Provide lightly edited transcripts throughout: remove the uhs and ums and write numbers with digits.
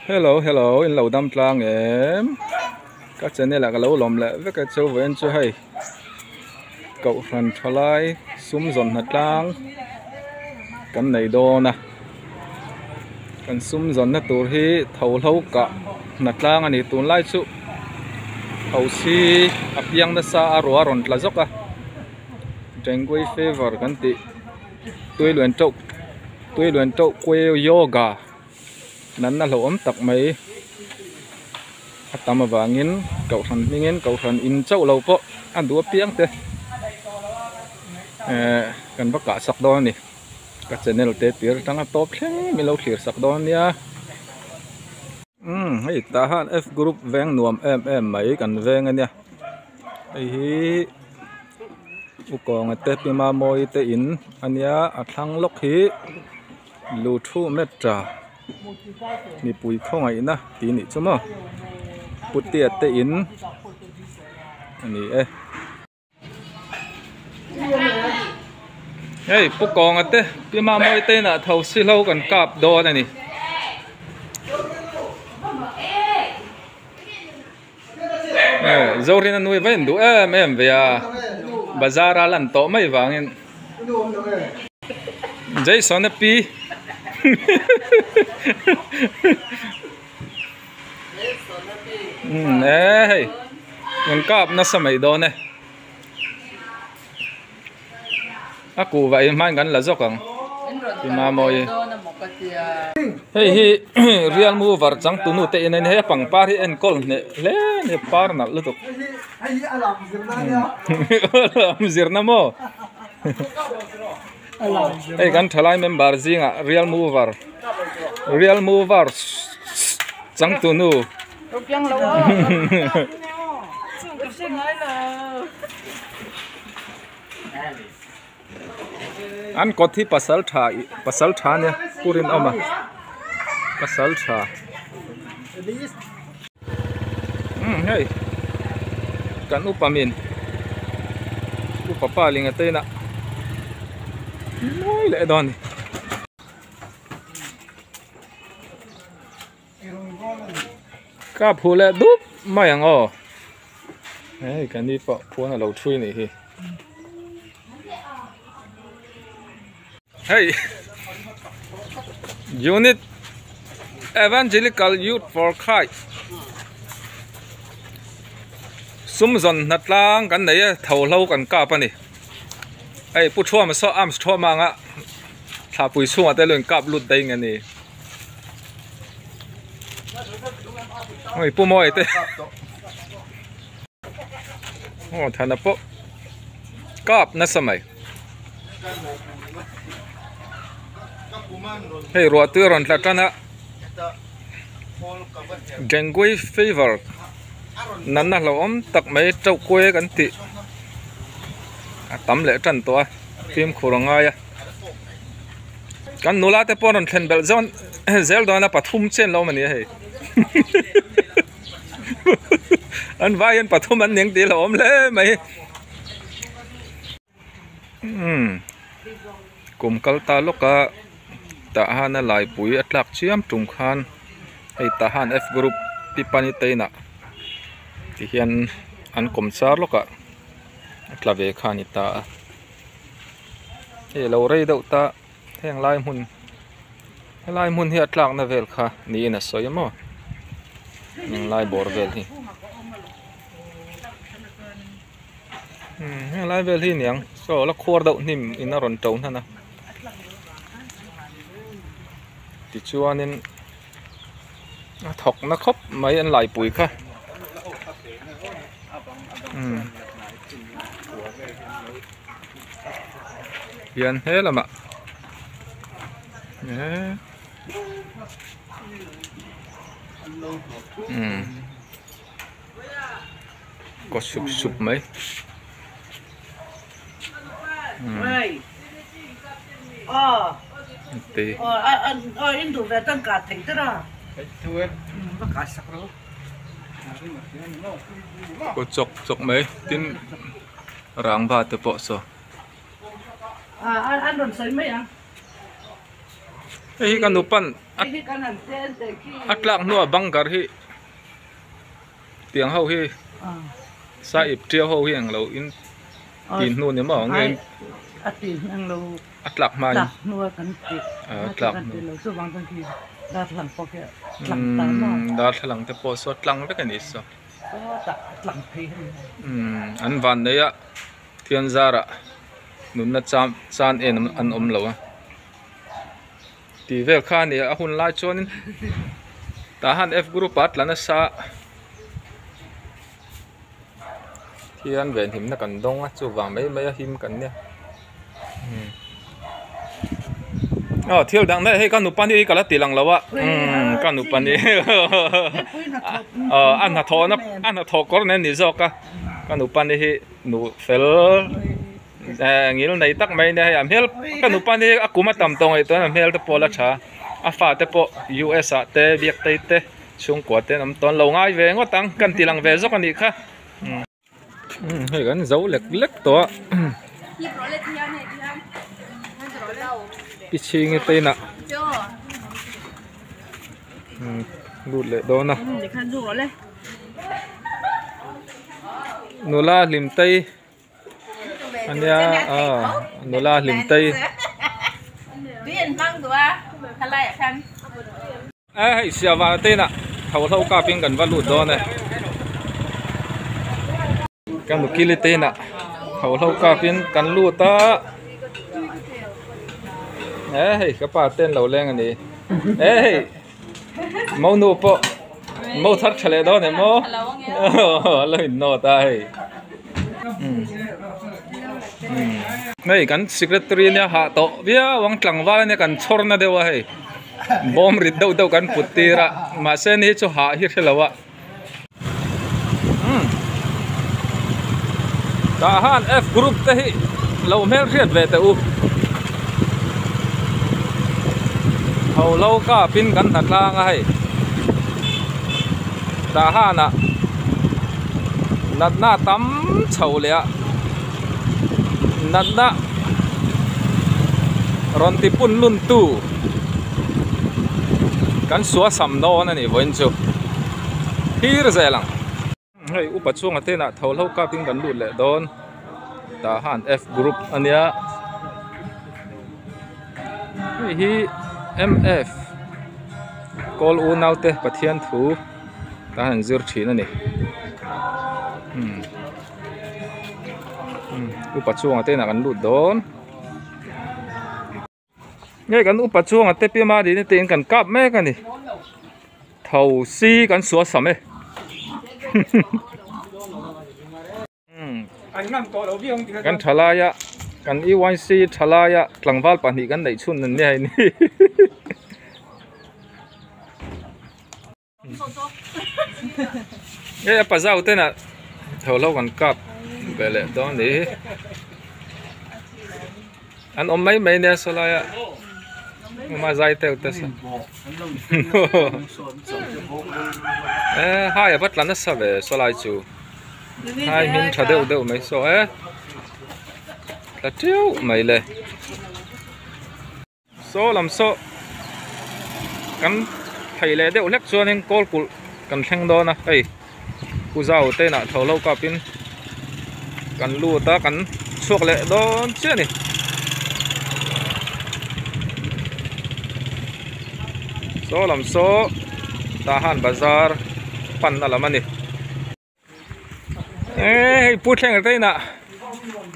Hello, in lâu đâm tlang em. Các chân này là cái lâu lòm lẹ với cái châu vẫn chưa hay. Cậu phần cho lại, súng dồn hạt lang. Cái này đô nè. Cái súng dồn nó tụi hi thầu lâu cả. Nạt lang anh ấy tụi lại chú. Thầu si áp yang nó xa arua rồn là dốc à. Tranh quay favor cái tị. Tôi luyện trâu quay yoga. Nắn là lỗ ấm tặc mấy tama vangin cậu thần in châu lâu po ăn đũa piếng thế cần bắt cả sạc đòn này các channel tê tiệt tăng top khen mình lâu khỉa sạc đòn nha hay ta han F group veng nuam em mấy cần veng anh nha ấy u còn tê pima môi tê in anh nha thăng lốc hí lưu thu mét trà ni pui không ai na tí ni chứ mà bút tiệt tê in anh ấy hey bút còn at tê pima môi tê na thầu xí lâu cần cạp đo này nè dâu riêng nuôi với đủ em về à bazar lần to mấy vàng dây son pi nè mình cọp nó sao mày đó nè aku vậy mai ngắn là dốc không thì mà mồi hey real mover chẳng tụi nó tệ nên hết bằng par hi en call nè lẽ nè par nào lụt alam zirna mo hey kan thalai member zinga real mover chẳng tụi nó anh có thi pasal tha nè kurin oma pasal tha hey kan upamin upapa linga te na noi le don ka phule dup mayang o hey kan đi pa phone lo thui ni hi hey unit evangelical youth for Christ sum zon nat lang kan nei thầu lâu kan ka pa ni hey pu thua ma so am thua ma nga tha pui sunga te luen kap lut dai nga ni oi pu moi te oh thana po kap na samai hey ruột tư ròn là trăn á gengui favor nắn là ôm tắc mấy trâu quê cắn tị tắm lệ trần to phim khổ ngay cắn nô lá te pon thèn bel zon zel đó là pathum chen lo mani hey anh vai anh pathum anh nieng tị là ôm lệ mày cùng kal ta lúc cả ta han lai pui atlak chiam tung khan ei ta han F group pipani teina ti hian an komsar loka atlave khani ta e lo rei deuh ta heng lai mun hi atlak na vel kha ni na soyamo ning lai bor vel hi heng lai vel hi niang so la khor deuh nim in a ron ton hana thì chua nên thọc nó khóc mấy anh lại bụi kha hiền thế là mà có sụp mấy tí anh đủ về tăng cả thành thế nào có chọc mấy tin rang vào từ bộ số anh đồn sấy mấy à hi kan upan Ini kan hansen teki. atlak nu bangkar hi tiang ho hi sa ip trio ho hi ang lo in tin nu ne ma ngai atin ang lo atlak man tak nuwa kan ti. atlak lo so bang kan ki. Dat lang po kaya. Lang ta mo. da thlang te po so tlang be kan is so So tak lang phi. an van ne ya thian zara nun na chan en an om lo ti vel kha ni a hun lai chonin ta han f group at lana sa thian ven him na kan dong a chu wang mai mai him kan ne thiel dang na he kan nu pan ni kala tilang lawa kan nu pan ni an na tho kor ne ni zo ka kan nu pan ni hi nu fel ngil nei tak mai ne am help kan nu pan ni akuma tam tong ai to am hel te pola tha a fa te po us a te biak te te chung kwa te nam ton lo ngai ve ngo tang kan tilang ve zo kan ni kha he kan zo lek lek to piching te na lut le do na nula lim tei ania nula lim tei Bien mang tua halai kan ai sia wa te na thau thau ka ping kan va lut do ne kan nu kili te na thau thau ka pin kan lut ta hey ka pa ten lo leng ani hey mau nu po mau thắt chale do ne mo lo no ta hey này kan secretary ne ha to bia wang tlang wal ne kan chor na dewa hey bom rit dau dau kan putira ma sen hi chu ha hi thelawa ta han f group te hi lo mel riat ve te u hầu lâu cả pin gắn thật là ngay ta ha na nát na tắm chầu lẹ nát na ron tipun lun tu kan xóa sầm no này vẫn chưa hir dễ lắm hay upa chuang ate na thầu lâu cả pin gắn lụt lẹ đón ta han f group ania hi MF call u nau te pathian thu ta han zir thina ni upa chuang ate na kan lut don ngai kan upa chuang ate pi ma di ni ten kan kap me kan ni thau si kan suwa sam e kan thalaya kan EYC thalaya tlangwal pani kan nei chun nan ne ni ye pa zau te na tholo kan kap bele do ni an om mai mai ne solaya ma zai te te sa hai bat lan na sa ve solai chu hai min thadeu deu mai so là chiếu mày lệ số làm số cắn thầy lệ đeo lách cho nên call cụ cần thanh đó nè ấy cụ giàu tên là thầu lâu cả pin cần lùa ta cần suộc lệ đó chưa nè số làm số ta han bazar pan là làm anh nè ê put thanh ở đây nè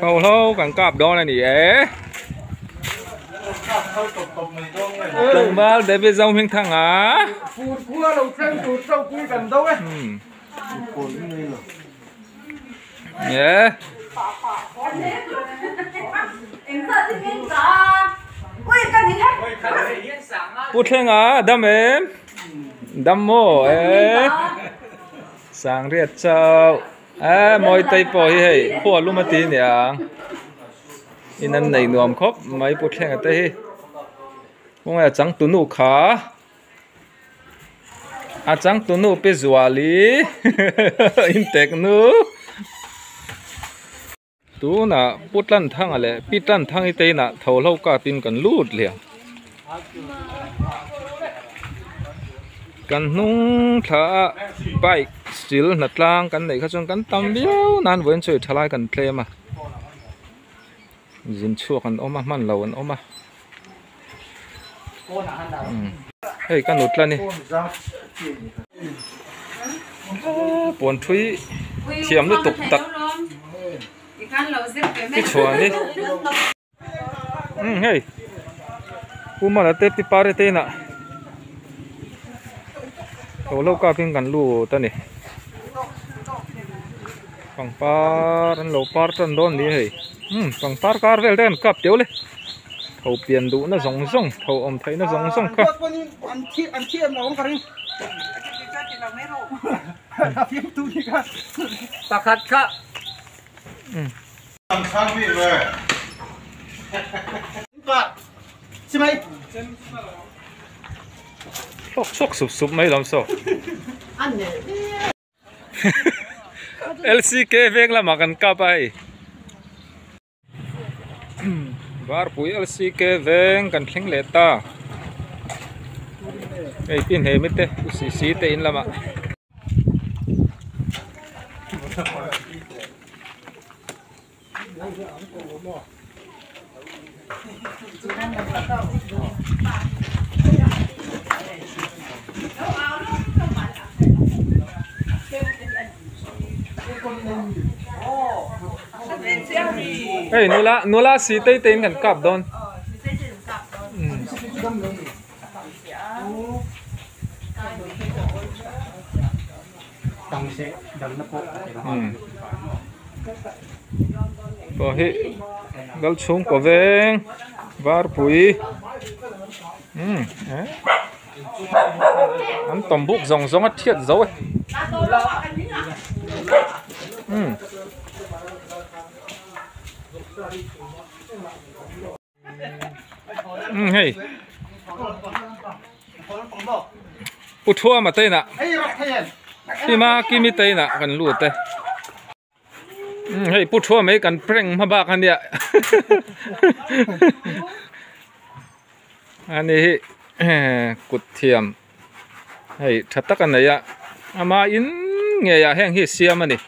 hầu lâu càng cạp đó này nè từng bao để bây giờ mình thằng á phun cua đầu sen tụt sâu quy gần đâu ấy nhé bút thanh á đâm em đâm mồ sáng riết chào môi tay bò hi khua luôn mà tin nè in anh này nuông khóc mấy bút thanh ở đây mong là trắng tu nụ khá trắng tu nụ bị dọa lý in tek nu tu na bút lăn thang à lẽ bít lăn thang ấy tây na thầu lâu cả tin cần lút liền กันนุ่งถ้าไปสติลนัดล่างกันไหนเขาจงกันตำเบี้ยวนั่นเว้นช่วยทลายกันเพลมายินชั่วกันออกมามันเราออกมาเฮ้ยกันหนุดแล้วนี่ปวนทุยเทียมด้วยตุกตักที่ชัวนี่เฮ้ยกูมาแล้วเตะปีปาร์เตน่ะเขาเล่าก้าพิงกันลู่ตอนนี้ฝั่งปาร์อันเล่าปาร์ตันโดนดีเฮ้ยฝั่งปาร์การเวลเดนกับเดียวเลยเขาเปลี่ยนดูน่าสงสงเขาอมไทยน่าสงสงครับอันที่มองกันพิมพ์ตู้นี่ครับตะขัดครับข้างพี่เลยก็ใช่ไหมชกสุบไม่ลำโซ่อันนี้ LCK เวกละมากันกับไปบาร์ปุย LCK เวงกันทิ้งเลต้าไอ้ปินเฮมิเตอุสีเตอินละมาเฮ้ยนูละสีเตเต็นกันกับโดนพอฮิกัลชุ่มกว่าเวงบาร์ปุยอันต้มบุกซองอัดเทียดเจ้าเฮ้ยอุทัวมาเต้น่ะที่มากิมิเต้น่ะกันรู้เต้เฮ้ยปุทัวไม่กันเปร่งมาบ้ากันเนี่ยอันนี้กุดเทียมเฮ้ยทัดตะกันไหนอะอามาอินเงียแห้งเฮียเสียมันนี่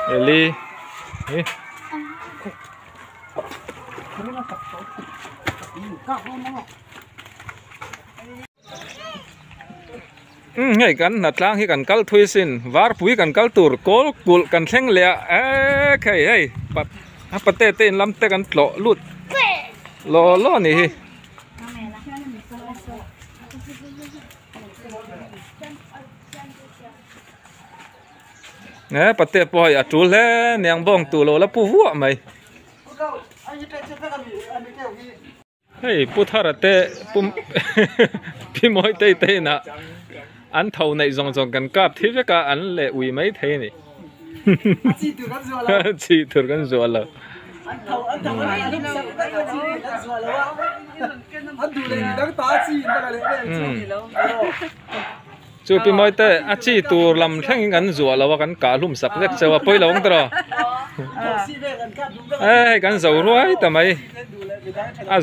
เอลี่เฮ้ยเฮ้ยกันนัดล้างให้กันกัลทวิสินวาร์ปุยกันกัลตูร์โกลกุลกันเช่งเลียเฮ้ยปัดเตเต้นลำเตกันหล่อลุดหล่อนี่เนี่ยปัดเตะปล่อยอ่ะจูเล่เนียงบ้องตัวโลแล้วปูหัวไหมเฮ้ยปูทาระเตะปุ่มพี่มอยเตะน่ะอันเท่าในจงกันกับที่จะการอันเละอุยไม่เทนี่ชีถือกันจัวแล้วจูพี่มอยเตะอาชีตัวลำแข่งกันจัวแล้วว่ากันกาลุ่มสักเล็กเจ้าป่วยแล้วงตรอกันจัวรวยแต่ไม่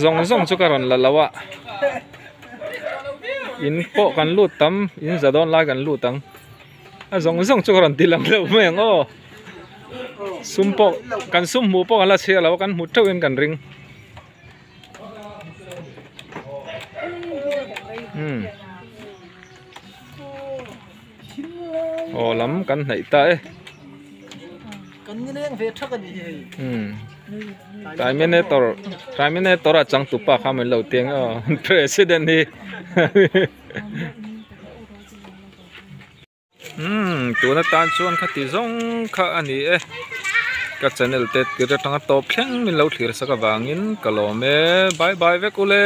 จงสุการันละวะอินโปกันลูดตั้มอินจะโดนไล่กันลูดตั้งจงจุกรันตีลังเร็วเมืองอ้ซุ่มโปกันซุ่มหมูโปกันละเชียแล้วกันหมูเท่ากันริงโอ้ล้ำกันไหนตายกันนี่เรื่องเวทกันนี่ตายไม่แน่ตัวระจังตุปะข้ามันเหล่าเตียงpresident นี่ตัวนั้นตานชวนขัดที่ซงข้าอันนี้ก็จะเนลเต็ดก็จะตั้งตัวเพลงมีเหล่าที่รักษาบางอินก็ลมบายบายเวกุเล่